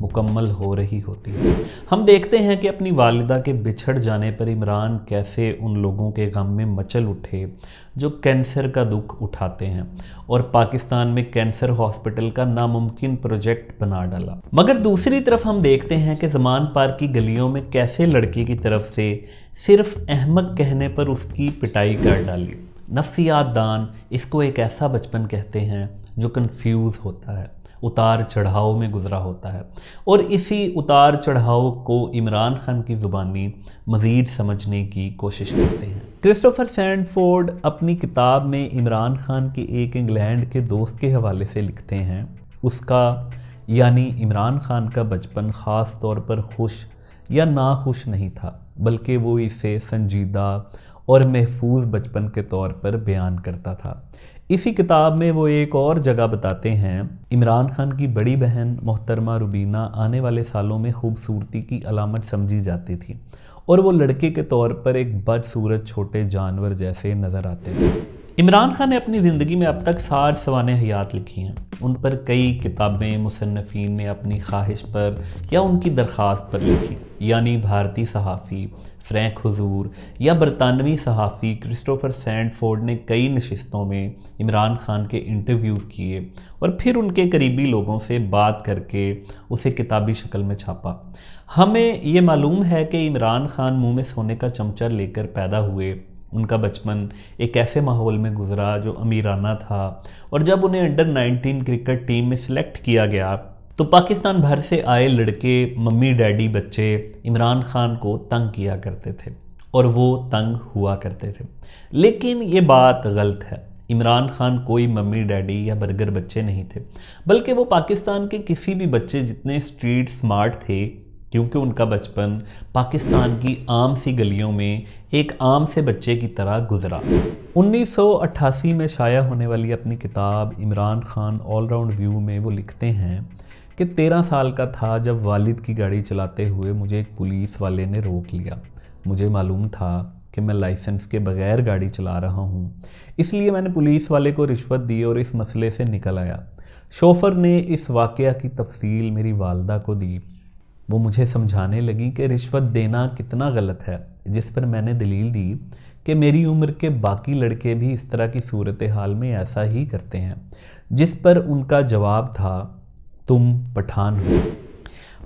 مکمل ہو رہی ہوتی ہے۔ ہم دیکھتے ہیں کہ اپنی والدہ کے بچھڑ جانے پر عمران کیسے ان لوگوں کے غم میں مچل اٹھے جو کینسر کا دکھ اٹھاتے ہیں، اور پاکستان میں کینسر ہاسپٹل کا ناممکن پروجیکٹ بنا ڈالا۔ مگر دوسری طرف ہم دیکھتے ہیں کہ زمان پارک کی گلیوں میں کیسے لڑکی کی طرف سے صرف احمق کہنے پر اس کی پٹائی کر ڈالی۔ نفسیات دان اس کو ایک ایسا بچپن کہتے ہیں جو کنفیوز ہوتا ہے، اتار چڑھاؤ میں گزرا ہوتا ہے، اور اسی اتار چڑھاؤ کو عمران خان کی زبانی مزید سمجھنے کی کوشش کرتے ہیں۔ کرسٹوفر سینڈفورڈ اپنی کتاب میں عمران خان کے ایک انگلینڈ کے دوست کے حوالے سے لکھتے ہیں، اس کا یعنی عمران خان کا بچپن خاص طور پر خوش یا ناخوش نہیں تھا، بلکہ وہ اسے سنجیدہ اور محفوظ بچپن کے طور پر بیان کرتا تھا۔ اسی کتاب میں وہ ایک اور جگہ بتاتے ہیں، عمران خان کی بڑی بہن محترمہ روبینہ آنے والے سالوں میں خوبصورتی کی علامت سمجھی جاتی تھی، اور وہ لڑکے کے طور پر ایک بدصورت چھوٹے جانور جیسے نظر آتے تھے۔ عمران خان نے اپنی زندگی میں اب تک 60 سوانح حیات لکھی ہیں۔ ان پر کئی کتابیں مصنفین نے اپنی خواہش پر یا ان کی درخواست پر لکھی، یعنی بھارتی صحافی فرینک حضور یا برطانوی صحافی کرسٹوفر سینڈفورڈ نے کئی نشستوں میں عمران خان کے انٹرویوز کیے اور پھر ان کے قریبی لوگوں سے بات کر کے اسے کتابی شکل میں چھاپا۔ ہمیں یہ معلوم ہے کہ عمران خان منہ میں سونے کا چمچہ لے کر پیدا ہوئے۔ ان کا بچپن ایک ایسے ماحول میں گزرا جو امیرانہ تھا، اور جب انہیں انڈر 19 کرکٹ ٹیم میں سلیکٹ کیا گیا تو پاکستان بھر سے آئے لڑکے، ممی ڈیڈی بچے عمران خان کو تنگ کیا کرتے تھے، اور وہ تنگ ہوا کرتے تھے۔ لیکن یہ بات غلط ہے۔ عمران خان کوئی ممی ڈیڈی یا برگر بچے نہیں تھے، بلکہ وہ پاکستان کے کسی بھی بچے جتنے اسٹریٹ سمارٹ تھے، کیونکہ ان کا بچپن پاکستان کی عام سی گلیوں میں ایک عام سے بچے کی طرح گزرا۔ 1988 میں شائع ہونے والی اپنی کتاب Imran Khan all round view میں وہ لکھتے ہیں کہ 13 سال کا تھا جب والد کی گاڑی چلاتے ہوئے مجھے ایک پولیس والے نے روک لیا۔ مجھے معلوم تھا کہ میں لائسنس کے بغیر گاڑی چلا رہا ہوں، اس لیے میں نے پولیس والے کو رشوت دی اور اس مسئلے سے نکل آیا۔ شوفر نے اس واقعہ کی تفصیل میری والدہ کو دی۔ وہ مجھے سمجھانے لگی کہ رشوت دینا کتنا غلط ہے، جس پر میں نے دلیل دی کہ میری عمر کے باقی لڑکے بھی اس طرح کی صورتحال میں ایسا ہی کرتے ہیں، جس پر ان کا جواب تھا، تم پٹھان ہو۔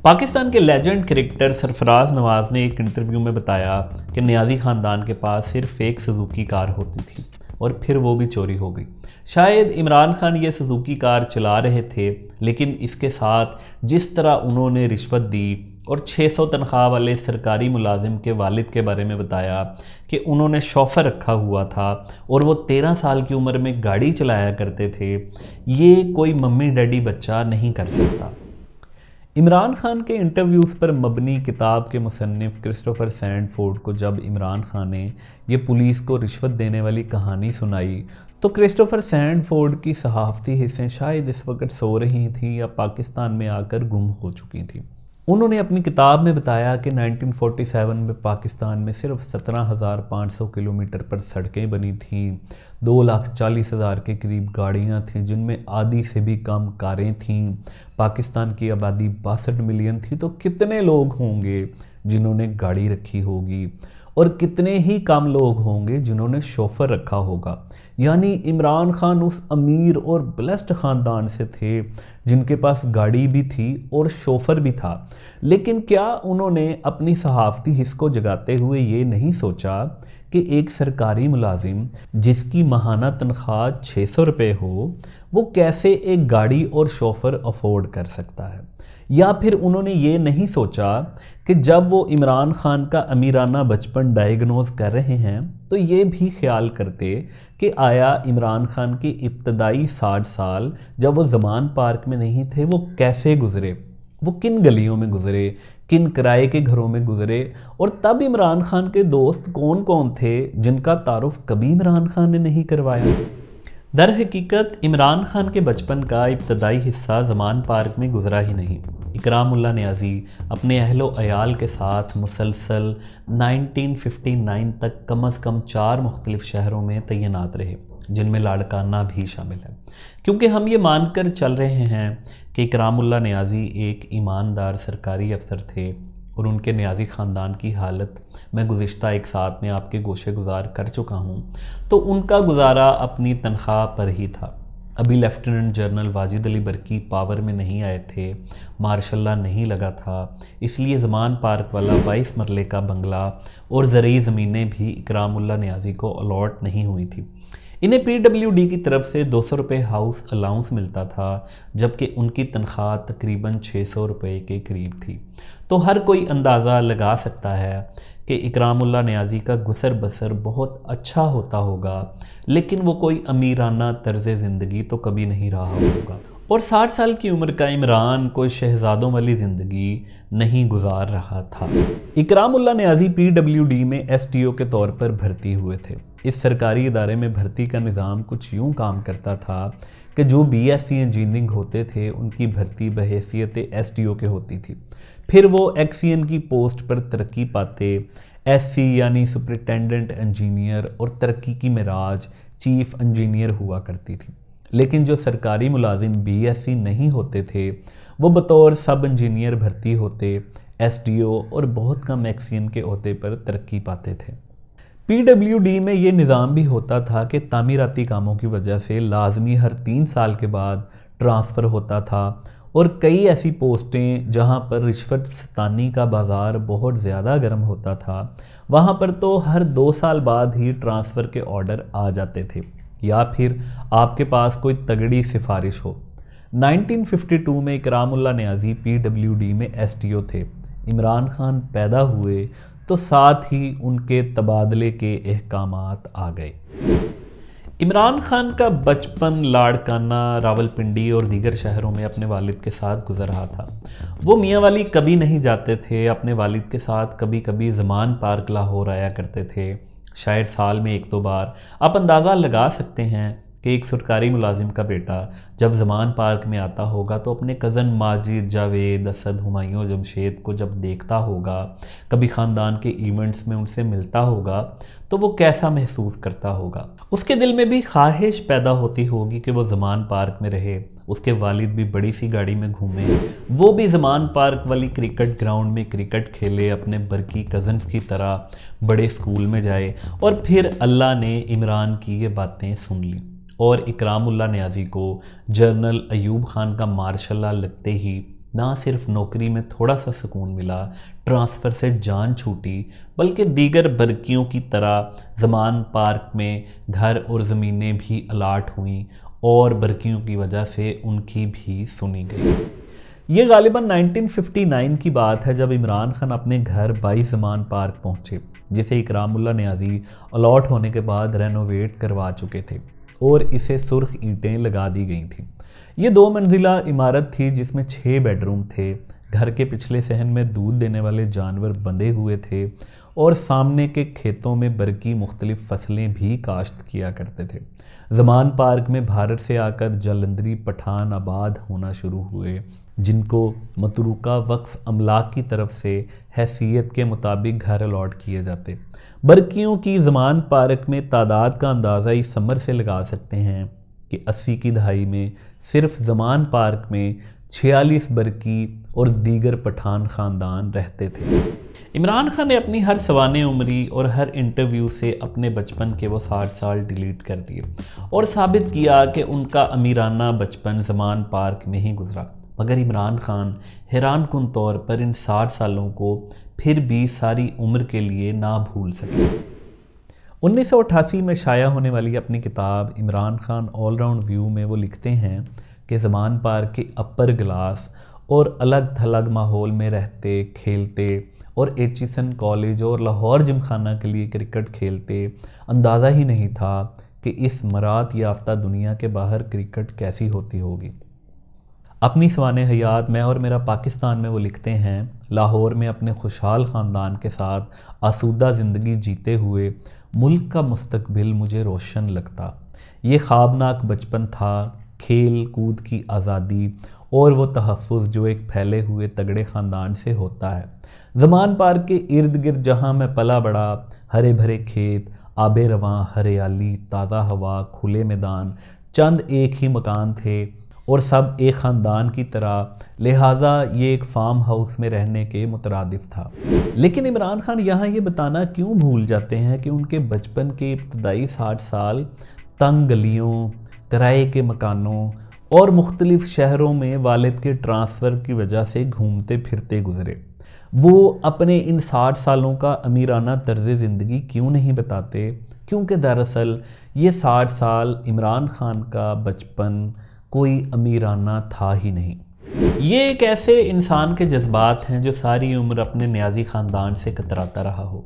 پاکستان کے لیجنڈ کرکٹر سرفراز نواز نے ایک انٹرویو میں بتایا کہ نیازی خاندان کے پاس صرف ایک سزوکی کار ہوتی تھی، اور پھر وہ بھی چوری ہو گئی۔ شاید عمران خان یہ سزوکی کار چلا رہے تھے، لیکن اس کے ساتھ جس طرح انہوں نے رشوت دی اور 600 تنخواہ والے سرکاری ملازم کے والد کے بارے میں بتایا کہ انہوں نے شوفر رکھا ہوا تھا اور وہ 13 سال کی عمر میں گاڑی چلایا کرتے تھے، یہ کوئی ممی ڈیڈی بچہ نہیں کر سکتا۔ عمران خان کے انٹرویوز پر مبنی کتاب کے مصنف کرسٹوفر سینڈفورڈ کو جب عمران خان نے یہ پولیس کو رشوت دینے والی کہانی سنائی تو کرسٹوفر سینڈفورڈ کی صحافتی حصیں شاید اس وقت سو رہی تھیں یا پاکستان میں آ کر گم ہو چکی تھیں۔ انہوں نے اپنی کتاب میں بتایا کہ 1947 میں پاکستان میں صرف 17,500 کلومیٹر پر سڑکیں بنی تھیں، 2,40,000 کے قریب گاڑیاں تھیں جن میں آدھی سے بھی کم کاریں تھیں۔ پاکستان کی آبادی 62 ملین تھی، تو کتنے لوگ ہوں گے جنہوں نے گاڑی رکھی ہوگی، اور کتنے ہی کم لوگ ہوں گے جنہوں نے شوفر رکھا ہوگا۔ یعنی عمران خان اس امیر اور بلیسڈ خاندان سے تھے جن کے پاس گاڑی بھی تھی اور شوفر بھی تھا۔ لیکن کیا انہوں نے اپنی صحافتی حس کو جگاتے ہوئے یہ نہیں سوچا کہ ایک سرکاری ملازم جس کی ماہانہ تنخواہ 600 روپے ہو، وہ کیسے ایک گاڑی اور شوفر افورڈ کر سکتا ہے؟ یا پھر انہوں نے یہ نہیں سوچا کہ جب وہ عمران خان کا امیرانہ بچپن ڈائیگنوز کر رہے ہیں تو یہ بھی خیال کرتے کہ آیا عمران خان کے ابتدائی 60 سال جب وہ زمان پارک میں نہیں تھے وہ کیسے گزرے، وہ کن گلیوں میں گزرے، کن کرائے کے گھروں میں گزرے، اور تب عمران خان کے دوست کون کون تھے جن کا تعارف کبھی عمران خان نے نہیں کروایا۔ در حقیقت عمران خان کے بچپن کا ابتدائی حصہ زمان پارک میں گزرا ہی نہیں۔ اکرام اللہ نیازی اپنے اہل و عیال کے ساتھ مسلسل 1959 تک کم از کم 4 مختلف شہروں میں تعینات رہے۔ جن میں لاڑکانہ بھی شامل ہے، کیونکہ ہم یہ مان کر چل رہے ہیں کہ اکرام اللہ نیازی ایک ایماندار سرکاری افسر تھے، اور ان کے نیازی خاندان کی حالت میں گزشتہ ایک ساتھ میں آپ کے گوشے گزار کر چکا ہوں، تو ان کا گزارا اپنی تنخواہ پر ہی تھا۔ ابھی لیفٹیننٹ جنرل واجد علی برقی پاور میں نہیں آئے تھے، مارشل لا نہیں لگا تھا، اس لیے زمان پارک والا 22 مرلے کا بنگلہ اور زرعی زمینیں بھی اکرام اللہ نیازی کو الاٹ نہیں ہوئی تھی۔ انہیں پی ڈبلیو ڈی کی طرف سے 200 روپے ہاؤس الاؤنس ملتا تھا، جبکہ ان کی تنخواہ تقریباً 600 روپے کے قریب تھی۔ تو ہر کوئی اندازہ لگا سکتا ہے کہ اکرام اللہ نیازی کا گزر بسر بہت اچھا ہوتا ہوگا، لیکن وہ کوئی امیرانہ طرز زندگی تو کبھی نہیں رہا ہوگا، اور 60 سال کی عمر کا عمران کوئی شہزادوں والی زندگی نہیں گزار رہا تھا۔ اکرام اللہ نیازی پی ڈبلیو ڈی میں ایس ٹی او کے طور پر بھرتی ہوئے تھے۔ اس سرکاری ادارے میں بھرتی کا نظام کچھ یوں کام کرتا تھا کہ جو بی ایس سی انجینئرنگ ہوتے تھے ان کی بھرتی بحیثیت ایس ٹی او کے ہوتی تھی، پھر وہ ایکس سی این کی پوسٹ پر ترقی پاتے، ایس سی یعنی سپرنٹینڈنٹ انجینئر، اور ترقی کی معراج چیف انجینئر ہوا کرتی تھی۔ لیکن جو سرکاری ملازم بی ایس سی نہیں ہوتے تھے وہ بطور سب انجینئر بھرتی ہوتے، ایس ڈی او اور بہت کم ایکس سی این کے عہدے پر ترقی پاتے تھے۔ پی ڈبلیو ڈی میں یہ نظام بھی ہوتا تھا کہ تعمیراتی کاموں کی وجہ سے لازمی ہر 3 سال کے بعد ٹرانسفر ہوتا تھا، اور کئی ایسی پوسٹیں جہاں پر رشوت ستانی کا بازار بہت زیادہ گرم ہوتا تھا، وہاں پر تو ہر 2 سال بعد ہی ٹرانسفر کے آرڈر آ جاتے تھے، یا پھر آپ کے پاس کوئی تگڑی سفارش ہو۔ 1952 میں اکرام اللہ نیازی پی ڈبلیو ڈی میں ایس ٹی او تھے۔ عمران خان پیدا ہوئے تو ساتھ ہی ان کے تبادلے کے احکامات آ گئے۔ عمران خان کا بچپن لاڑکانہ، راولپنڈی اور دیگر شہروں میں اپنے والد کے ساتھ گزر رہا تھا۔ وہ میاں والی کبھی نہیں جاتے تھے، اپنے والد کے ساتھ کبھی کبھی زمان پارک لاہور آیا کرتے تھے، شاید سال میں 1-2 بار۔ آپ اندازہ لگا سکتے ہیں کہ ایک سرکاری ملازم کا بیٹا جب زمان پارک میں آتا ہوگا تو اپنے کزن ماجد، جاوید، اسد، ہمایوں، جمشید کو جب دیکھتا ہوگا، کبھی خاندان کے ایونٹس میں ان سے ملتا ہوگا، تو وہ کیسا محسوس کرتا ہوگا۔ اس کے دل میں بھی خواہش پیدا ہوتی ہوگی کہ وہ زمان پارک میں رہے، اس کے والد بھی بڑی سی گاڑی میں گھومے، وہ بھی زمان پارک والی کرکٹ گراؤنڈ میں کرکٹ کھیلے، اپنے برقی کزنز کی طرح بڑے سکول میں جائے۔ اور پھر اللہ نے عمران کی یہ باتیں سن لیں، اور اکرام اللہ نیازی کو جنرل ایوب خان کا مارشل لا لگتے ہی نہ صرف نوکری میں تھوڑا سا سکون ملا، ٹرانسفر سے جان چھوٹی، بلکہ دیگر برقیوں کی طرح زمان پارک میں گھر اور زمینیں بھی الاٹ ہوئیں، اور برقیوں کی وجہ سے ان کی بھی سنی گئی۔ یہ غالباً 1959 کی بات ہے جب عمران خان اپنے گھر 22 زمان پارک پہنچے، جسے اکرام اللہ نیازی الاٹ ہونے کے بعد رینوویٹ کروا چکے تھے، اور اسے سرخ اینٹیں لگا دی گئی تھیں۔ یہ 2 منزلہ عمارت تھی جس میں 6 بیڈروم تھے۔ گھر کے پچھلے صحن میں دودھ دینے والے جانور بندھے ہوئے تھے، اور سامنے کے کھیتوں میں برقی مختلف فصلیں بھی کاشت کیا کرتے تھے۔ زمان پارک میں بھارت سے آ کر جلندری پٹھان آباد ہونا شروع ہوئے، جن کو متروکہ وقف املاک کی طرف سے حیثیت کے مطابق گھر الاٹ کیے جاتے۔ برقیوں کی زمان پارک میں تعداد کا اندازہ اس سمر سے لگا سکتے ہیں کہ 80 کی دہائی میں صرف زمان پارک میں 46 برقی اور دیگر پٹھان خاندان رہتے تھے۔ عمران خان نے اپنی ہر سوانح عمری اور ہر انٹرویو سے اپنے بچپن کے وہ 60 سال ڈیلیٹ کر دیے، اور ثابت کیا کہ ان کا امیرانہ بچپن زمان پارک میں ہی گزرا۔ مگر عمران خان حیران کن طور پر ان 60 سالوں کو پھر بھی ساری عمر کے لیے نہ بھول سکے۔ 1988 میں شائع ہونے والی اپنی کتاب Imran Khan all round view میں وہ لکھتے ہیں کہ زمان پارک کے اپر گلاس اور الگ تھلگ ماحول میں رہتے، کھیلتے، اور ایچیسن کالج اور لاہور جم خانہ کے لیے کرکٹ کھیلتے، اندازہ ہی نہیں تھا کہ اس مرات یافتہ دنیا کے باہر کرکٹ کیسی ہوتی ہوگی۔ اپنی سوانح حیات میں اور میرا پاکستان میں وہ لکھتے ہیں، لاہور میں اپنے خوشحال خاندان کے ساتھ آسودہ زندگی جیتے ہوئے ملک کا مستقبل مجھے روشن لگتا۔ یہ خوابناک بچپن تھا، کھیل کود کی آزادی اور وہ تحفظ جو ایک پھیلے ہوئے تگڑے خاندان سے ہوتا ہے۔ زمان پارک کے ارد گرد جہاں میں پلا بڑا، ہرے بھرے کھیت، آب رواں، ہریالی، تازہ ہوا، کھلے میدان، چند ایک ہی مکان تھے اور سب ایک خاندان کی طرح، لہٰذا یہ ایک فارم ہاؤس میں رہنے کے مترادف تھا۔ لیکن عمران خان یہاں یہ بتانا کیوں بھول جاتے ہیں کہ ان کے بچپن کے ابتدائی 60 سال تنگ گلیوں، کرائے کے مکانوں اور مختلف شہروں میں والد کے ٹرانسفر کی وجہ سے گھومتے پھرتے گزرے۔ وہ اپنے ان 60 سالوں کا امیرانہ طرز زندگی کیوں نہیں بتاتے؟ کیونکہ دراصل یہ 60 سال عمران خان کا بچپن کوئی امیرانہ تھا ہی نہیں۔ یہ ایک ایسے انسان کے جذبات ہیں جو ساری عمر اپنے نیازی خاندان سے کتراتا رہا ہو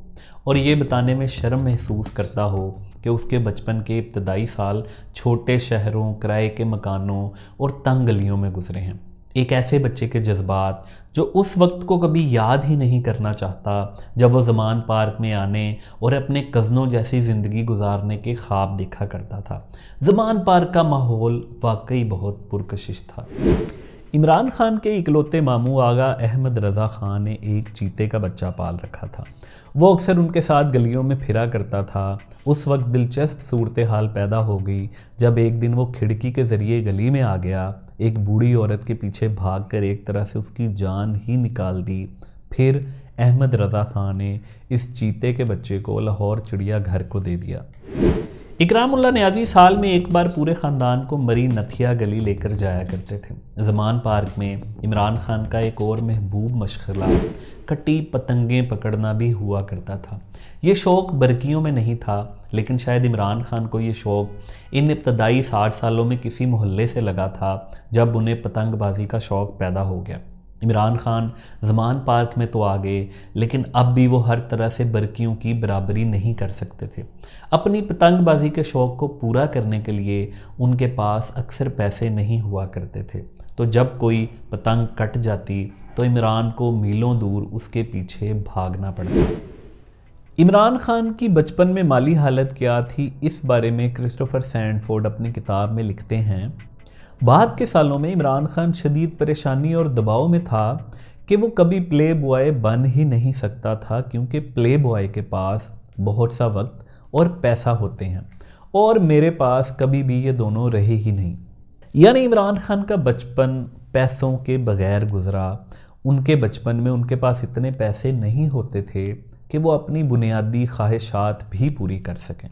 اور یہ بتانے میں شرم محسوس کرتا ہو کہ اس کے بچپن کے ابتدائی سال چھوٹے شہروں، کرائے کے مکانوں اور تنگ گلیوں میں گزرے ہیں۔ ایک ایسے بچے کے جذبات جو اس وقت کو کبھی یاد ہی نہیں کرنا چاہتا جب وہ زمان پارک میں آنے اور اپنے کزنوں جیسی زندگی گزارنے کے خواب دیکھا کرتا تھا۔ زمان پارک کا ماحول واقعی بہت پرکشش تھا۔ عمران خان کے اکلوتے ماموں آغا احمد رضا خان نے ایک چیتے کا بچہ پال رکھا تھا۔ وہ اکثر ان کے ساتھ گلیوں میں پھرا کرتا تھا۔ اس وقت دلچسپ صورتحال پیدا ہو گئی جب ایک دن وہ کھڑکی کے ذریعے گلی میں آ گیا، ایک بوڑھی عورت کے پیچھے بھاگ کر ایک طرح سے اس کی جان ہی نکال دی۔ پھر احمد رضا خان نے اس چیتے کے بچے کو لاہور چڑیا گھر کو دے دیا۔ اکرام اللہ نیازی سال میں ایک بار پورے خاندان کو مری نتھیا گلی لے کر جایا کرتے تھے۔ زمان پارک میں عمران خان کا ایک اور محبوب مشغلہ کٹی پتنگیں پکڑنا بھی ہوا کرتا تھا۔ یہ شوق برکیوں میں نہیں تھا، لیکن شاید عمران خان کو یہ شوق ان ابتدائی 60 سالوں میں کسی محلے سے لگا تھا جب انہیں پتنگ بازی کا شوق پیدا ہو گیا۔ عمران خان زمان پارک میں تو آ گئے، لیکن اب بھی وہ ہر طرح سے برکیوں کی برابری نہیں کر سکتے تھے۔ اپنی پتنگ بازی کے شوق کو پورا کرنے کے لیے ان کے پاس اکثر پیسے نہیں ہوا کرتے تھے، تو جب کوئی پتنگ کٹ جاتی تو عمران کو میلوں دور اس کے پیچھے بھاگنا پڑتا۔ عمران خان کی بچپن میں مالی حالت کیا تھی، اس بارے میں کرسٹوفر سینڈفورڈ اپنی کتاب میں لکھتے ہیں، بعد کے سالوں میں عمران خان شدید پریشانی اور دباؤ میں تھا کہ وہ کبھی پلے بوائے بن ہی نہیں سکتا تھا، کیونکہ پلے بوائے کے پاس بہت سا وقت اور پیسہ ہوتے ہیں اور میرے پاس کبھی بھی یہ دونوں رہے ہی نہیں۔ یعنی عمران خان کا بچپن پیسوں کے بغیر گزرا۔ ان کے بچپن میں ان کے پاس اتنے پیسے نہیں ہوتے تھے کہ وہ اپنی بنیادی خواہشات بھی پوری کر سکیں۔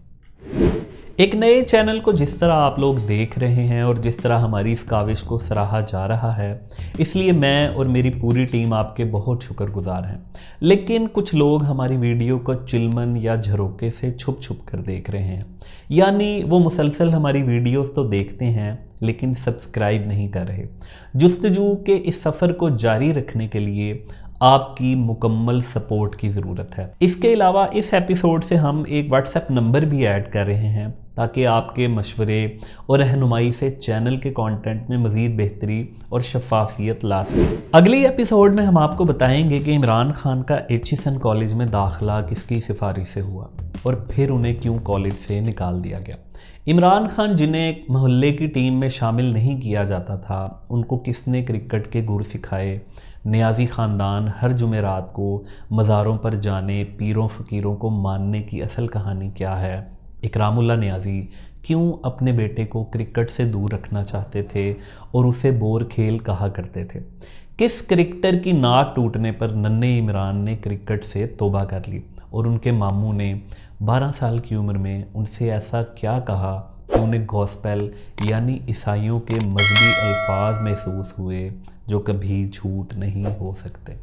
ایک نئے چینل کو جس طرح آپ لوگ دیکھ رہے ہیں اور جس طرح ہماری اس کاوش کو سراہا جا رہا ہے، اس لیے میں اور میری پوری ٹیم آپ کے بہت شکر گزار ہیں۔ لیکن کچھ لوگ ہماری ویڈیو کو چلمن یا جھروکے سے چھپ چھپ کر دیکھ رہے ہیں، یعنی وہ مسلسل ہماری ویڈیوز تو دیکھتے ہیں لیکن سبسکرائب نہیں کر رہے۔ جستجو کے اس سفر کو جاری رکھنے کے لیے آپ کی مکمل سپورٹ کی ضرورت ہے۔ اس کے علاوہ اس ایپیسوڈ سے ہم ایک واٹس ایپ نمبر بھی ایڈ کر رہے ہیں تاکہ آپ کے مشورے اور رہنمائی سے چینل کے کانٹینٹ میں مزید بہتری اور شفافیت لا سکیں۔ اگلی ایپیسوڈ میں ہم آپ کو بتائیں گے کہ عمران خان کا ایچیسن کالج میں داخلہ کس کی سفارش سے ہوا اور پھر انہیں کیوں کالج سے نکال دیا گیا۔ عمران خان جنہیں ایک محلے کی ٹیم میں شامل نہیں کیا جاتا تھا، ان کو کس نے کرکٹ کے گر سکھائے، نیازی خاندان ہر جمعرات کو مزاروں پر جانے، پیروں فقیروں کو ماننے کی اصل کہانی کیا ہے، اکرام اللہ نیازی کیوں اپنے بیٹے کو کرکٹ سے دور رکھنا چاہتے تھے اور اسے بور کھیل کہا کرتے تھے، کس کرکٹر کی ناک ٹوٹنے پر ننھے عمران نے کرکٹ سے توبہ کر لی اور ان کے ماموں نے 12 سال کی عمر میں ان سے ایسا کیا کہا کہ انہیں گوسپل یعنی عیسائیوں کے مذہبی الفاظ محسوس ہوئے جو کبھی جھوٹ نہیں ہو سکتے۔